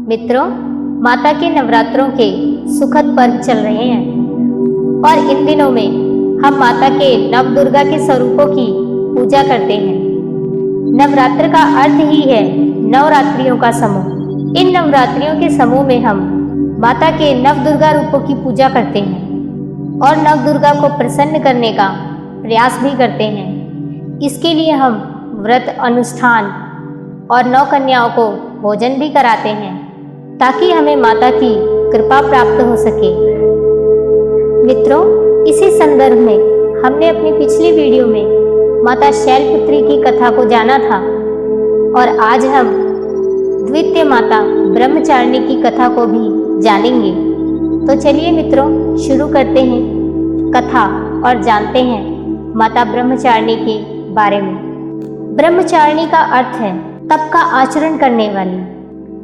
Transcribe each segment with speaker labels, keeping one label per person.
Speaker 1: मित्रों, माता के नवरात्रों के सुखद पर्व चल रहे हैं और इन दिनों में हम माता के नव दुर्गा के स्वरूपों की पूजा करते हैं। नवरात्र का अर्थ ही है नवरात्रियों का समूह। इन नवरात्रियों के समूह में हम माता के नव दुर्गा रूपों की पूजा करते हैं और नव दुर्गा को प्रसन्न करने का प्रयास भी करते हैं। इसके लिए हम व्रत अनुष्ठान और नौ कन्याओं को भोजन भी कराते हैं ताकि हमें माता की कृपा प्राप्त हो सके। मित्रों, इसी संदर्भ में हमने अपनी पिछली वीडियो में माता शैलपुत्री की कथा को जाना था और आज हम द्वितीय माता ब्रह्मचारिणी की कथा को भी जानेंगे। तो चलिए मित्रों, शुरू करते हैं कथा और जानते हैं माता ब्रह्मचारिणी के बारे में। ब्रह्मचारिणी का अर्थ है तप का आचरण करने वाली।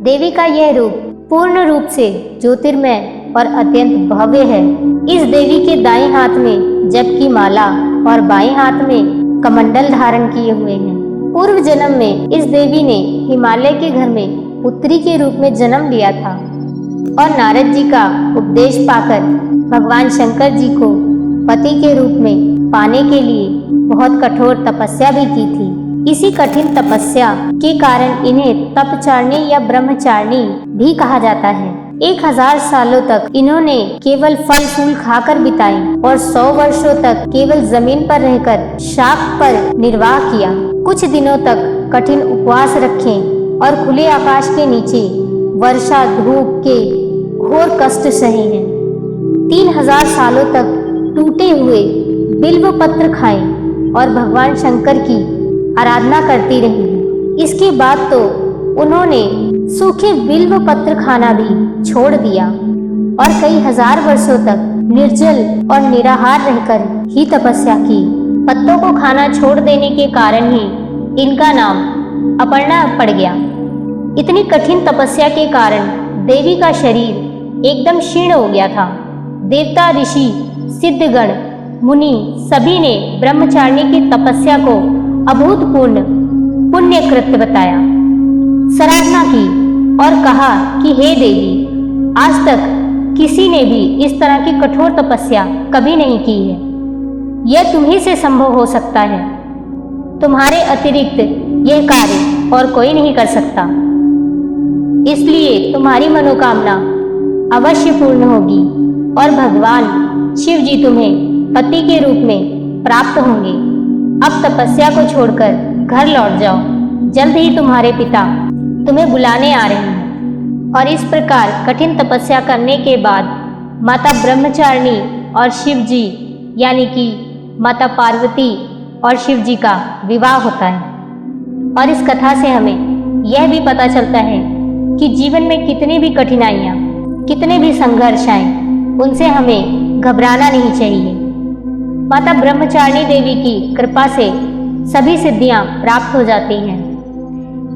Speaker 1: देवी का यह रूप पूर्ण रूप से ज्योतिर्मय और अत्यंत भव्य है। इस देवी के दाएं हाथ में जप की माला और बाएं हाथ में कमंडल धारण किए हुए हैं। पूर्व जन्म में इस देवी ने हिमालय के घर में पुत्री के रूप में जन्म लिया था और नारद जी का उपदेश पाकर भगवान शंकर जी को पति के रूप में पाने के लिए बहुत कठोर तपस्या भी की थी। इसी कठिन तपस्या के कारण इन्हें तपचारिणी या ब्रह्मचारिणी भी कहा जाता है। 1000 सालों तक इन्होंने केवल फल फूल खाकर बिताई और 100 वर्षों तक केवल जमीन पर रहकर शाक पर निर्वाह किया। कुछ दिनों तक कठिन उपवास रखे और खुले आकाश के नीचे वर्षा धूप के घोर कष्ट सहे हैं। 3000 सालों तक टूटे हुए बिल्व पत्र खाए और भगवान शंकर की आराधना करती रही। इसके बाद तो उन्होंने सूखे बिल्व पत्र खाना भी छोड़ दिया और कई हजार वर्षों तक निर्जल और निराहार रहकर ही तपस्या की। पत्तों को खाना छोड़ देने के कारण ही इनका नाम अपर्णा पड़ गया। इतनी कठिन तपस्या के कारण देवी का शरीर एकदम क्षीण हो गया था। देवता, ऋषि, सिद्धगण, मुनि सभी ने ब्रह्मचारिणी की तपस्या को अभूतपूर्ण पुण्य कृत्य बताया, सराहना की और कहा कि हे देवी, आज तक किसी ने भी इस तरह की कठोर तपस्या कभी नहीं की है। यह तुम्ही से संभव हो सकता है। तुम्हारे अतिरिक्त यह कार्य और कोई नहीं कर सकता, इसलिए तुम्हारी मनोकामना अवश्य पूर्ण होगी और भगवान शिव जी तुम्हें पति के रूप में प्राप्त होंगे। अब तपस्या को छोड़कर घर लौट जाओ, जल्द ही तुम्हारे पिता तुम्हें बुलाने आ रहे हैं। और इस प्रकार कठिन तपस्या करने के बाद माता ब्रह्मचारिणी और शिव जी यानी कि माता पार्वती और शिव जी का विवाह होता है। और इस कथा से हमें यह भी पता चलता है कि जीवन में कितनी भी कठिनाइयाँ, कितने भी संघर्ष आए, उनसे हमें घबराना नहीं चाहिए। माता ब्रह्मचारिणी देवी की कृपा से सभी सिद्धियां प्राप्त हो जाती हैं।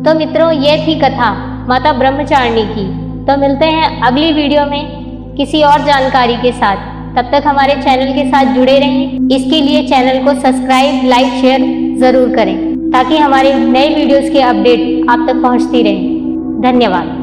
Speaker 1: तो मित्रों, ये थी कथा माता ब्रह्मचारिणी की। तो मिलते हैं अगली वीडियो में किसी और जानकारी के साथ। तब तक हमारे चैनल के साथ जुड़े रहें। इसके लिए चैनल को सब्सक्राइब, लाइक, शेयर जरूर करें ताकि हमारे नए वीडियोस के अपडेट आप तक पहुंचती रहें। धन्यवाद।